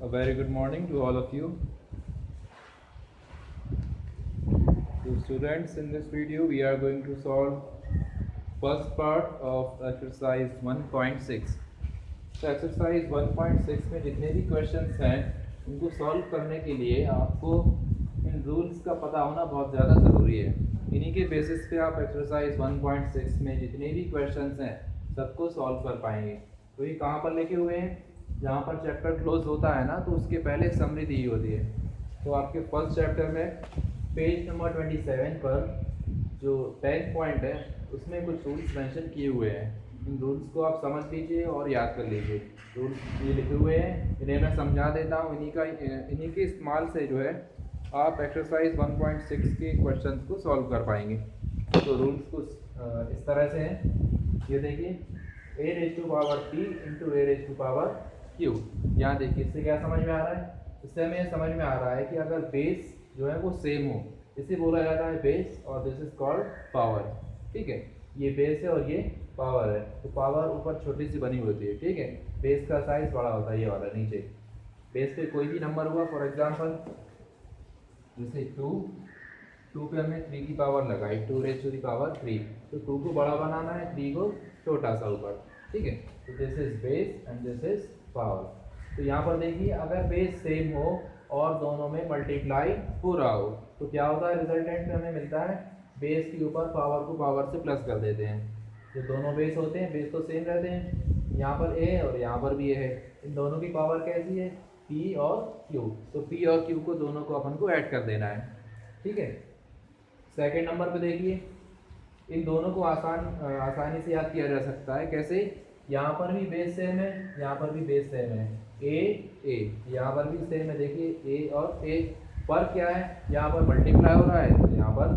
A very good morning to all of you. So students, in this video we are going to solve first part of exercise 1.6. तो exercise 1.6 में जितने भी questions हैं उनको solve करने के लिए आपको इन रूल्स का पता होना बहुत ज़्यादा ज़रूरी है। इन्हीं के बेसिस पे आप एक्सरसाइज 1.6 में जितने भी क्वेश्चंस हैं सबको सॉल्व कर पाएंगे। तो ये कहाँ पर लिखे हुए हैं? जहाँ पर चैप्टर क्लोज होता है ना, तो उसके पहले समरी दी होती है। तो आपके फर्स्ट चैप्टर में पेज नंबर 27 पर जो 10 पॉइंट है उसमें कुछ रूल्स मेंशन किए हुए हैं। इन रूल्स को आप समझ लीजिए और याद कर लीजिए। रूल्स ये लिखे हुए हैं, इन्हें मैं समझा देता हूँ। इन्हीं के इस्तेमाल से जो है आप एक्सरसाइज 1.6 के क्वेश्चंस को सॉल्व कर पाएंगे। तो रूल्स कुछ इस तरह से हैं। ये देखिए, a raise to power p into a raise to power q। यहाँ देखिए, इससे क्या समझ में आ रहा है? इससे हमें समझ में आ रहा है कि अगर बेस जो है वो सेम हो, इसे बोला जाता है बेस, और दिस इज कॉल्ड पावर। ठीक है, ये बेस है और ये पावर है। तो पावर ऊपर छोटी सी बनी होती है, ठीक है। बेस का साइज बड़ा होता है, ये वाला नीचे। बेस पे कोई भी नंबर हुआ, फॉर एग्जांपल जैसे 2 पे हमने 3 की पावर लगाई, 2 रेज़ टू द पावर 3। तो 2 को बड़ा बनाना है, 3 को छोटा सा ऊपर, ठीक है। तो this is base and this is power. तो यहाँ पर देखिए, अगर बेस सेम हो और दोनों में मल्टीप्लाई हो रहा हो तो क्या होता है? रिजल्टेंट में हमें मिलता है बेस के ऊपर पावर को पावर से प्लस कर देते हैं। जो दोनों बेस होते हैं, बेस तो सेम रहते हैं। यहाँ पर ए और यहाँ पर भी ए है। इन दोनों की पावर कैसी है? पी और क्यू। तो पी और क्यू को दोनों को अपन को ऐड कर देना है, ठीक है। सेकेंड नंबर पे देखिए, इन दोनों को आसानी से याद किया जा सकता है। कैसे? यहाँ पर भी बेस सेम है, यहाँ पर भी बेस सेम है। ए यहाँ पर भी सेम है। देखिए, ए और ए पर क्या है? यहाँ पर मल्टीप्लाई हो रहा है, तो यहाँ पर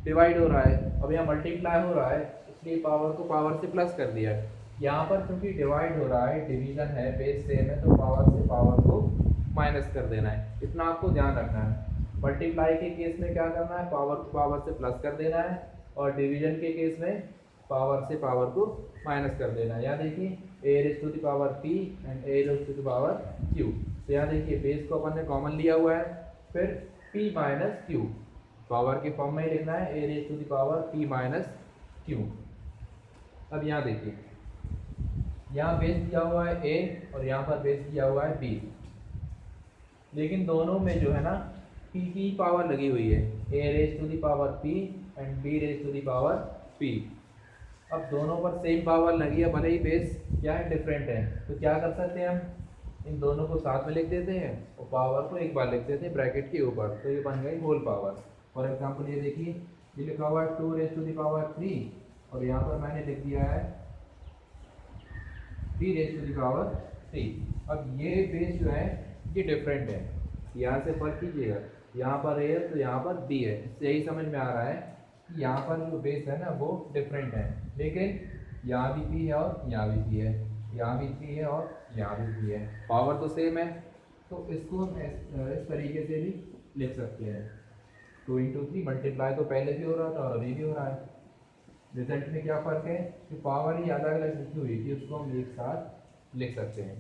डिवाइड हो रहा है। अब यहाँ मल्टीप्लाई हो रहा है, इसलिए पावर को पावर से प्लस कर दिया है। यहाँ पर क्योंकि डिवाइड हो रहा है, डिवीजन है, बेस सेम है, तो पावर से पावर को माइनस कर देना है। इतना आपको ध्यान रखना है। मल्टीप्लाई के केस में क्या करना है? पावर को पावर से प्लस कर देना है, और डिवीजन के केस में पावर से पावर को माइनस कर देना है। यहाँ देखिए, a raise to the power p and a raise to the power q। तो यहाँ देखिए, बेस को अपन ने कॉमन लिया हुआ है, फिर p माइनस q पावर के फॉर्म में ही लिखना है, a raise to the power p minus q। अब यहाँ देखिए, यहाँ बेस दिया हुआ है a और यहाँ पर बेस दिया हुआ है b, लेकिन दोनों में जो है ना p की पावर लगी हुई है, a raise to the power p and b raise to the power p। अब दोनों पर सेम पावर लगी है, भले ही बेस क्या है? डिफरेंट है। तो क्या कर सकते हैं हम? इन दोनों को साथ में लिख देते हैं और पावर को एक बार लिख देते हैं ब्रैकेट के ऊपर, तो ये बन गई होल पावर। फॉर एग्जांपल ये देखिए, ये लिखा हुआ है 2 रेज़ टू द पावर 3 और यहाँ पर मैंने लिख दिया है 3 रेज़ टू द पावर 3। अब ये बेस जो है ये डिफरेंट है, यहाँ से फर्क कीजिएगा, यहाँ पर ए है तो यहाँ पर बी है। इससे यही समझ में आ रहा है कि यहाँ पर जो बेस है ना वो डिफरेंट है, लेकिन यहाँ भी पी है और यहाँ भी पी है, यहाँ भी पी है और यहाँ भी पी है, पावर तो सेम है। तो इसको हम इस तरीके से भी लिख सकते हैं। 2 इंटू 3 मल्टीप्लाई तो पहले भी हो रहा था और अभी भी हो रहा है। रिजल्ट में क्या फ़र्क है कि पावर ही अलग अलग लिखी हुई थी, उसको हम एक साथ लिख सकते हैं।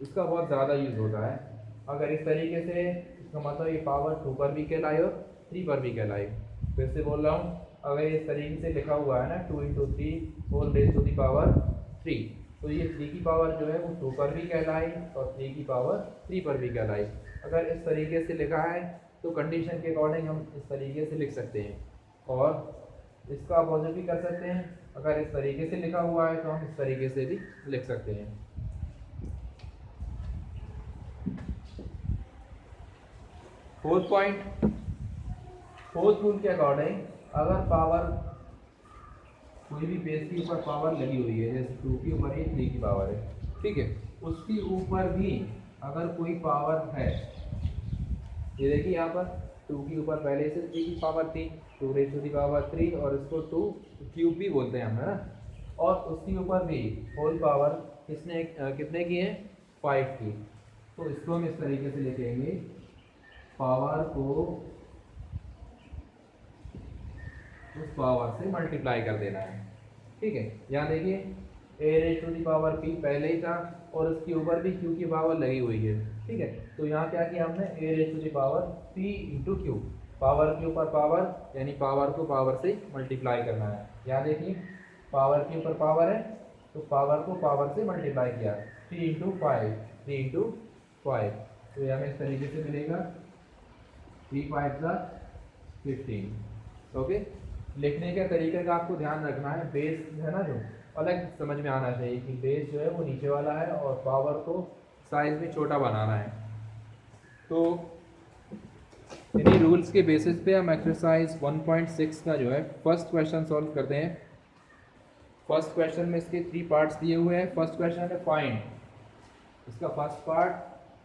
इसका बहुत ज़्यादा यूज़ होता है। अगर इस तरीके से, इसका मतलब ये पावर 2 पर भी कहलाई और 3 पर भी कहलाई। फिर से बोल रहा हूँ, अगर इस तरीके से लिखा हुआ है ना 2 into 3 whole raise to the power 3, तो ये 3 की पावर जो है वो 2 पर भी कहलाई और 3 की पावर 3 पर भी कहलाई। अगर इस तरीके से लिखा है तो कंडीशन के अकॉर्डिंग हम इस तरीके से लिख सकते हैं, और इसका अपोजिट भी कर सकते हैं। अगर इस तरीके से लिखा हुआ है तो हम इस तरीके से भी लिख सकते हैं। फोर्थ पॉइंट, फोर्थ रूल के अकॉर्डिंग अगर पावर कोई भी बेस के ऊपर पावर लगी हुई है, जैसे 2 के ऊपर ये 3 की पावर है, ठीक है, उसके ऊपर भी अगर कोई पावर है, ये देखिए यहाँ पर 2 के ऊपर पहले से 3 की पावर थी, 2 रेज़ टू द पावर 3, और इसको 2 क्यूब भी बोलते हैं हम, है ना। और उसके ऊपर भी होल पावर कितने की है? 5 की। तो इसको हम इस तरीके से लिखेंगे, पावर को उस पावर से मल्टीप्लाई कर देना है, ठीक है। यहाँ देखिए, a raise to the power p पहले ही था और उसके ऊपर भी क्यू की पावर लगी हुई है, ठीक है। तो यहाँ क्या किया हमने, a raise to the power p into q, power के ऊपर पावर यानी पावर को पावर से मल्टीप्लाई करना है। यहाँ देखिए पावर के ऊपर पावर है तो पावर को पावर से मल्टीप्लाई किया, 3 इंटू 5, 3 इंटू 5, तो ये हमें इस तरीके से मिलेगा 3 5 15। ओके, लिखने के तरीके का आपको ध्यान रखना है, बेस है ना जो अलग समझ में आना चाहिए कि बेस जो है वो नीचे वाला है और पावर को साइज में छोटा बनाना है। तो इन्हीं रूल्स के बेसिस पे हम एक्सरसाइज 1.6 का जो है फर्स्ट क्वेश्चन सॉल्व करते हैं। फर्स्ट क्वेश्चन में इसके 3 पार्ट्स दिए हुए हैं। फर्स्ट क्वेश्चन है फाइंड, इसका first part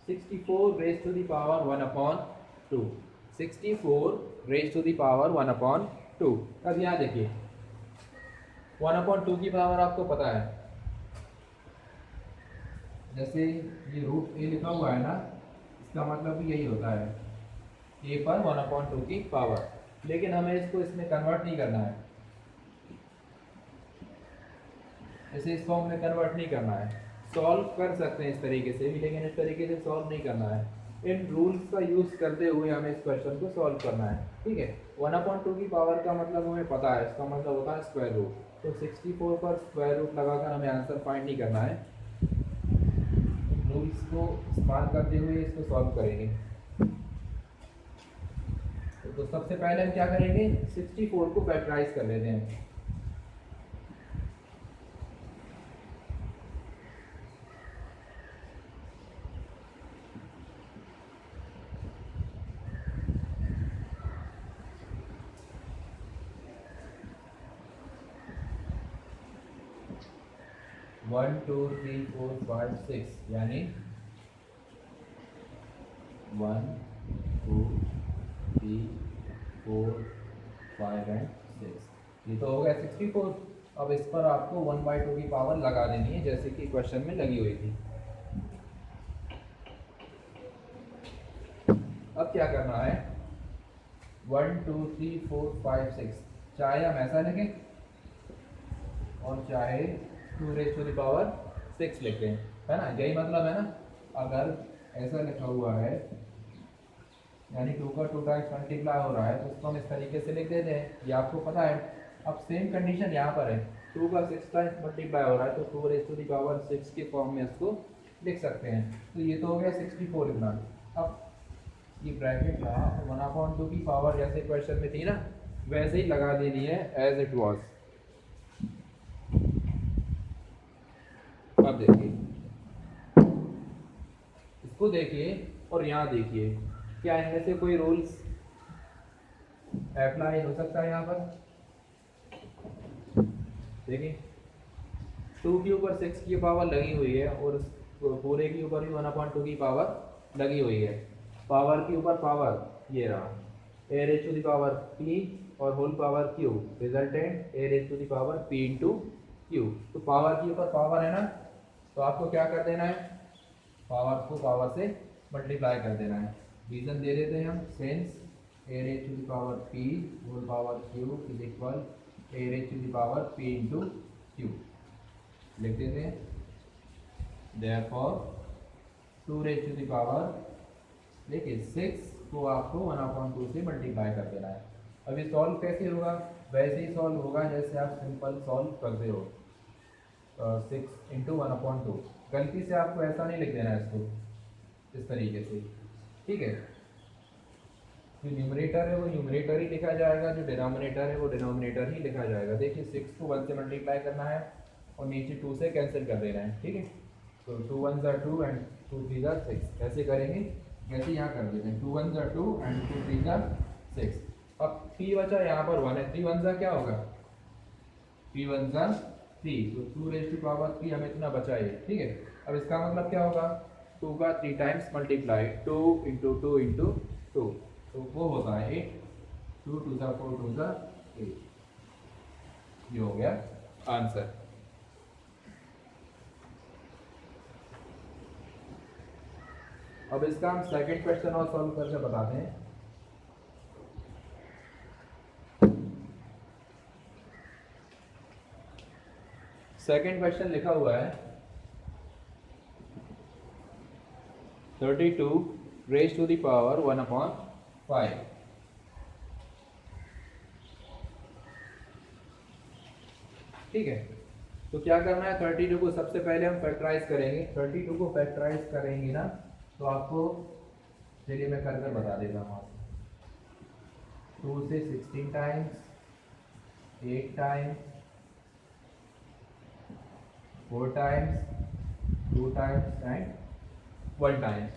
64 raise to the power 1/2, 64 raise to the power 1/2। अब यहाँ देखिए 1/2 की पावर आपको पता है, जैसे ये रूट ए लिखा हुआ है ना, इसका मतलब भी यही होता है ए पर 1/2 की पावर, लेकिन हमें इसको इसमें कन्वर्ट नहीं करना है, इसे इस फॉर्म में कन्वर्ट नहीं करना है। सॉल्व कर सकते हैं इस तरीके से भी, लेकिन इस तरीके से सॉल्व नहीं करना है। इन रूल्स का यूज़ करते हुए हमें इस क्वेश्चन को सॉल्व करना है, ठीक है। 1/2 की पावर का मतलब हमें पता है, इसका मतलब होता है स्क्वायर रूट, तो 64 पर स्क्वायर रूट लगाकर हमें आंसर फाइंड नहीं करना है। रूल्स को इस्तेमाल करते हुए इसको सॉल्व करेंगे। तो सबसे पहले हम क्या करेंगे, 64 को फैक्टराइज कर लेते हैं। One two three four five six, यानी 1 2 3 4 5 एंड 6, ये तो हो गया 64। अब इस पर आपको 1/2 की पावर लगा देनी है, जैसे कि क्वेश्चन में लगी हुई थी। अब क्या करना है, 1 2 3 4 5 6, चाहे हम ऐसा लिखें और चाहे 2 रेज़ टू द पावर 6 लिखें, है ना, यही मतलब है ना। अगर ऐसा लिखा हुआ है यानी 2 का 2 टाइम्स मल्टीप्लाई हो रहा है, तो उसको हम इस तरीके से लिख देते हैं, ये आपको पता है। अब सेम कंडीशन यहाँ पर है, 2 का 6 टाइम्स मल्टीप्लाई हो रहा है, तो 2 रेज़ टू द पावर 6 के फॉर्म में इसको लिख सकते हैं। तो ये तो हो गया 64 इतना। अब ये ब्रैकेट था 1/2 की पावर जैसे क्वेश्चन में थी ना, वैसे ही लगा देनी है एज इट वाज। अब देखिए, इसको देखिए और यहाँ देखिए, क्या इनमें से कोई रूल्स अप्लाई हो सकता है यहाँ पर? देखिए 2 के ऊपर 6 की पावर लगी हुई है और पूरे के ऊपर भी 1/2 की पावर लगी हुई है। पावर के ऊपर पावर ये रहा, a raise to the power p और whole power q, resultant a raise to the power p into q। तो पावर के ऊपर पावर है ना, तो आपको क्या कर देना है, पावर को पावर से मल्टीप्लाई कर देना है। रीजन दे देते हैं हम, since a raise to the power p whole power q is equal a raise to the power p into q लिख देते हैं। Therefore 2 raise to the power, देखिए 6 को आपको 1/2 से मल्टीप्लाई कर देना है। अब ये सॉल्व कैसे होगा, वैसे ही सॉल्व होगा जैसे आप सिंपल सॉल्व करते हो, 6 इंटू 1/2। गलती से आपको ऐसा नहीं लिख देना है इसको, इस तरीके से, ठीक है। जो न्यूमरेटर है वो न्यूमरेटर ही लिखा जाएगा, जो डिनोमिनेटर है वो डिनोमिनेटर ही लिखा जाएगा। देखिए 6 को 1 से मल्टीप्लाई करना है और नीचे 2 से कैंसिल कर देना है, ठीक है। तो 2 1 ज़ा 2 एंड 2 3 ज़ा 6, ऐसे करेंगे, वैसे यहाँ कर देते हैं 2 1 ज़ा 2 एंड 2 3 ज़ा 6। अब p बचा यहाँ पर 1 है, 3 1 ज़ा क्या होगा, p 1 ज़ा 3, तो 2 रेज़ टू पावर 3 हमें इतना बचा है, ठीक है। अब इसका मतलब क्या होगा, 2 का 3 टाइम्स मल्टीप्लाई, 2 इंटू 2 इंटू 2, तो वो होता है 8, 2 2 ज़ा 4 2 ज़ा 8, ये हो गया आंसर। अब इसका हम सेकंड क्वेश्चन और सॉल्व करके बताते हैं। सेकेंड क्वेश्चन लिखा हुआ है 32 रेज टू द पावर 1/5। ठीक है, तो क्या करना है, 32 को सबसे पहले हम फैक्टराइज करेंगे। 32 को फैक्टराइज करेंगे ना, तो आपको चलिए मैं कर कर बता देता हूँ आपको। 2 से 16 times, 8 times, 4 times, 2 times and 1 times.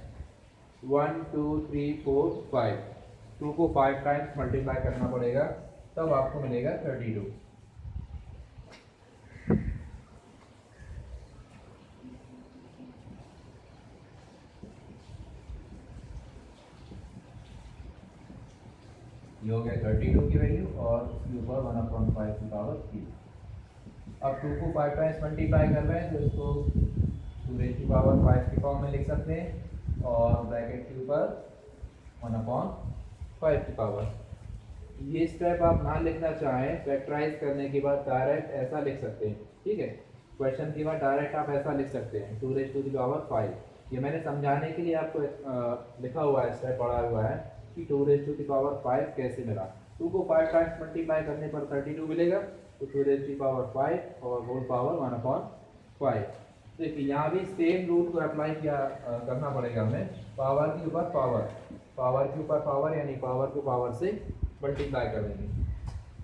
1 2 3 4 5। 2 को 5 टाइम्स मल्टीप्लाई करना पड़ेगा, तब आपको मिलेगा 32। ये हो गया 32 की वैल्यू और उसके ऊपर 1/5 की पावर 3। अब 2 को 5 टाइम्स मल्टीप्लाई कर रहे हैं, तो इसको 2 रेज़ की पावर 5 के फॉर्म में लिख सकते हैं और ब्रैकेट के ऊपर 1/5 की पावर। ये स्टेप आप ना लिखना चाहें, फैक्टराइज करने के बाद डायरेक्ट ऐसा लिख सकते हैं। ठीक है, क्वेश्चन के बाद डायरेक्ट आप ऐसा लिख सकते हैं 2 रेज़ टू द पावर 5। ये मैंने समझाने के लिए आपको लिखा हुआ है, स्टेप पढ़ा हुआ है कि 2 रेज़ टू द पावर 5 कैसे मिला। 2 को 5 टाइम्स मल्टीप्लाई करने पर 32 मिलेगा, तो 2 रेज़ टू द पावर 5 और होल पावर 1/5। देखिए यहाँ भी सेम रूल को अप्लाई किया करना पड़ेगा हमें। पावर के ऊपर पावर, पावर के ऊपर पावर, यानी पावर को पावर से मल्टीप्लाई कर देंगे।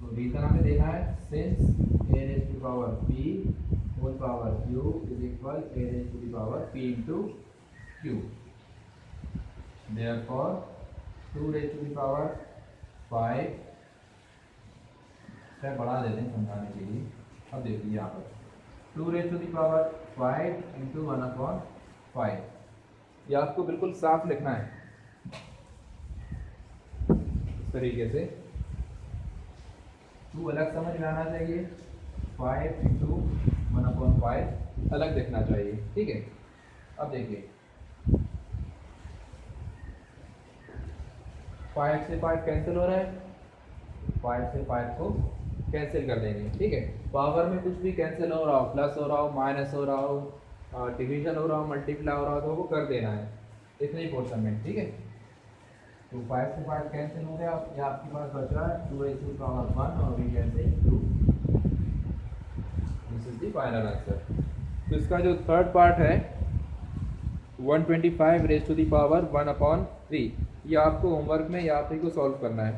तो रीजन हमें देना है, since a raise to the power p whole power q is equal a raise to the power p into q। Therefore 2 raise to the power 5, step बढ़ा देते हैं समझाने के लिए। अब देखिए यहाँ पर 2 raise to the power 5 into 1/5। ये आपको बिल्कुल साफ लिखना है इस तरीके से। 2 अलग समझ में आना चाहिए, 5 इंटू 1/5 अलग दिखना चाहिए। ठीक है, अब देखिए 5 से 5 कैंसिल हो रहा है, 5 से 5 को कैंसिल कर देंगे। ठीक है, पावर में कुछ भी कैंसिल हो रहा हो, प्लस हो रहा हो, माइनस हो रहा हो, डिवीजन हो रहा हो, मल्टीप्लाई हो रहा हो, तो वो कर देना है इतने ही पोर्शन में। ठीक है, तो 5 से 5 कैंसिल हो गया, ये आपके पास बच रहा है 2 रेज़ टू द पावर 1 और we can say 2। This is the final answer. तो इसका जो थर्ड पार्ट है 125 रेज़ टू द पावर 1/3, ये आपको होमवर्क में या आप ही को सॉल्व करना है।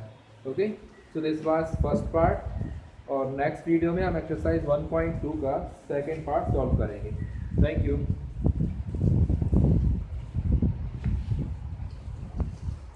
Okay, so this was first part और नेक्स्ट वीडियो में हम एक्सरसाइज 1.2 का सेकेंड पार्ट सॉल्व करेंगे। Thank you.